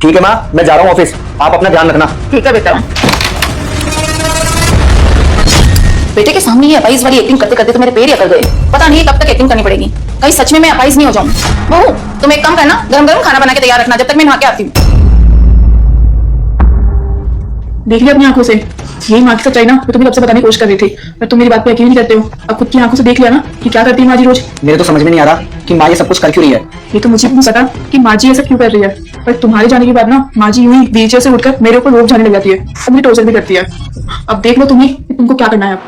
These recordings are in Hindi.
ठीक है माँ, मैं जा रहा हूँ ऑफिस, आप अपना ध्यान रखना। ठीक है बेटा। बेटे के सामने ये अपाइज वाली एक्टिंग करते करते तो मेरे पैर ही अकड़ गए। पता नहीं कब तक एक्टिंग करनी पड़ेगी, कहीं सच में मैं अपाइज नहीं हो जाऊं। बहू तुम एक काम करना, गरम गरम खाना बना के तैयार रखना जब तक मैं नहा के आती हूँ। देख लिया अपनी आंखों से, यही माँ की सच्चाई ना वो तुम्हें कब से बताने की कोशिश कर रही थी, पर तुम मेरी बात पे यकीन नहीं करते हो। अब खुद की आंखों से देख लिया ना कि क्या करती है माँ जी रोज। मेरे तो समझ में नहीं आ रहा कि माँ ये सब कुछ कर क्यों रही है। ये तो मुझे भी नहीं पता कि माँ जी ऐसा क्यों कर रही है, पर तुम्हारे जाने के बाद ना माँ जी यूं ही व्हीलचेयर से उठकर मेरे ऊपर रोक जाने लग जाती है और मुझे टॉर्चर भी करती है। अब देख लो तुम्हें कि तुमको क्या करना है। अब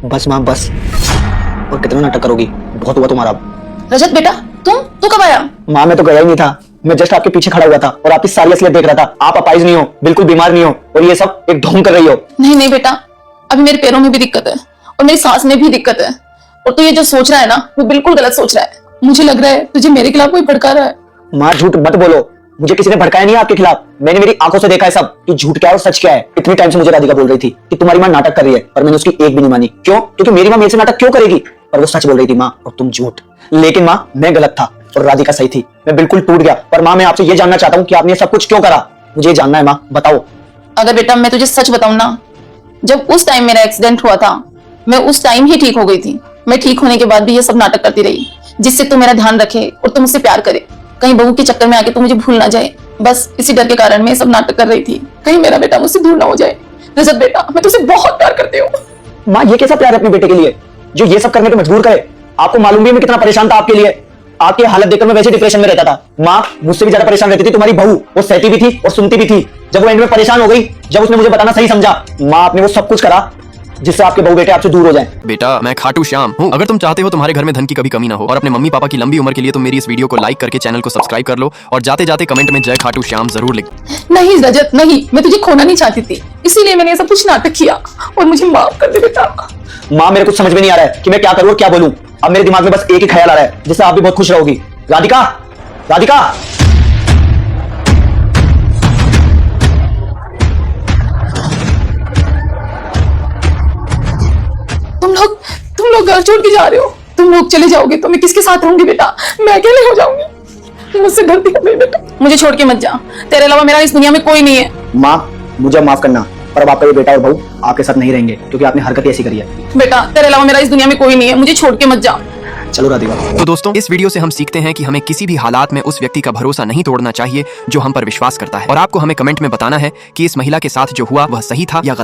बस माँ बस, और कितना नाटक करोगी, बहुत हुआ तुम्हारा। रजत बेटा तू कब आया? माँ मैं तो गया ही नहीं था, मैं जस्ट आपके पीछे खड़ा हुआ था और आपकी सारी असलियत देख रहा था। आप अपाइज नहीं हो, बिल्कुल बीमार नहीं हो, और ये सब एक ढोंग कर रही हो। नहीं नहीं बेटा, अभी मेरे पैरों में भी दिक्कत है और मेरी सांस में भी दिक्कत है, और तू ये जो सोच रहा है ना वो बिल्कुल गलत सोच रहा है। मुझे लग रहा है तुझे मेरे खिलाफ कोई भड़का रहा है। माँ झूठ मत बोलो, मुझे किसी ने भड़काया नहीं आपके खिलाफ। मैंने मेरी आंखों से देखा है सब कि झूठ क्या है और सच क्या है। इतने टाइम से मुझे राधिका बोल रही थी कि तुम्हारी माँ नाटक कर रही है, पर मैंने उसकी एक भी नहीं मानी। क्यों? क्योंकि मेरी माँ मेरे से नाटक क्यों करेगी, पर वो सच बोल रही थी माँ और तुम झूठ। लेकिन माँ मैं गलत था और राधिका सही थी, मैं बिल्कुल टूट गया। पर माँ मैं आपसे ये जानना चाहता हूँ कि आपने सब कुछ क्यों करा, मुझे ये जानना है माँ, बताओ। अगर बेटा मैं तुझे सच बताऊं ना, जब उस टाइम मेरा एक्सीडेंट हुआ था मैं उस टाइम ही ठीक हो गई थी। मैं ठीक होने के बाद भी ये सब नाटक करती रही जिससे तू मेरा ध्यान रखे और तू मुझसे प्यार करे, कहीं बहू के चक्कर में आके तू मुझे भूल ना जाए। बस इसी डर के कारण मैं ये सब नाटक कर रही थी, कहीं मेरा बेटा मुझसे दूर ना हो जाए। रजत बेटा मैं तुझसे बहुत प्यार करती हूँ। माँ ये कैसा प्यार है अपने बेटे के लिए जो ये सब करने पे मजबूर करे। आपको मालूम भी है मैं कितना परेशान था आपके लिए। आपकी हालत देखकर मैं वैसे डिप्रेशन में रहता था। माँ मुझसे भी ज्यादा परेशान रहती थी तुम्हारी बहू, वो सहती भी थी और सुनती भी थी। जब वो एंड में परेशान हो गई, जब उसने मुझे बताना सही समझा, माँ आपने वो सब कुछ करा जिससे आपके बहू बेटे आपसे दूर हो जाएं। बेटा मैं खाटू श्याम हूँ। अगर तुम चाहते हो तुम्हारे घर में धन की कभी कमी ना हो और अपने मम्मी पापा की लंबी उम्र के लिए तुम मेरी इस वीडियो को लाइक करके चैनल को सब्सक्राइब कर लो और जाते जाते कमेंट में जय खाटू श्याम जरूर लिख। नहीं रजत नहीं, मैं तुझे खोना नहीं चाहती थी, इसीलिए मैंने ये सब कुछ नाटक किया और मुझे माफ कर दे बेटा। माँ मेरे कुछ समझ में नहीं आ रहा है कि मैं क्या करूँ और क्या बोलूं। अब मेरे दिमाग में बस एक ही ख्याल आ रहा है जिससे आप भी बहुत खुश रहोगी। राधिका, राधिका। तुम लोग घर छोड़ के जा रहे हो, तुम लोग चले जाओगे तो मैं किसके साथ रहूंगी बेटा? मैं अकेले हो जाऊंगी। मुझसे गलती हो गई बेटा, मुझे छोड़ के मत जा। तेरे अलावा मेरा इस दुनिया में कोई नहीं है। माँ मुझे माफ करना, पर अब आपका ये बेटा और बहू आपके साथ नहीं रहेंगे क्योंकि आपने हरकत ऐसी करी है। बेटा तेरे अलावा मेरा इस दुनिया में कोई नहीं है, मुझे छोड़ के मत जा। चलो राधिका। तो दोस्तों इस वीडियो से हम सीखते हैं कि हमें किसी भी हालात में उस व्यक्ति का भरोसा नहीं तोड़ना चाहिए जो हम पर विश्वास करता है। और आपको हमें कमेंट में बताना है कि इस महिला के साथ जो हुआ वह सही था या गलत।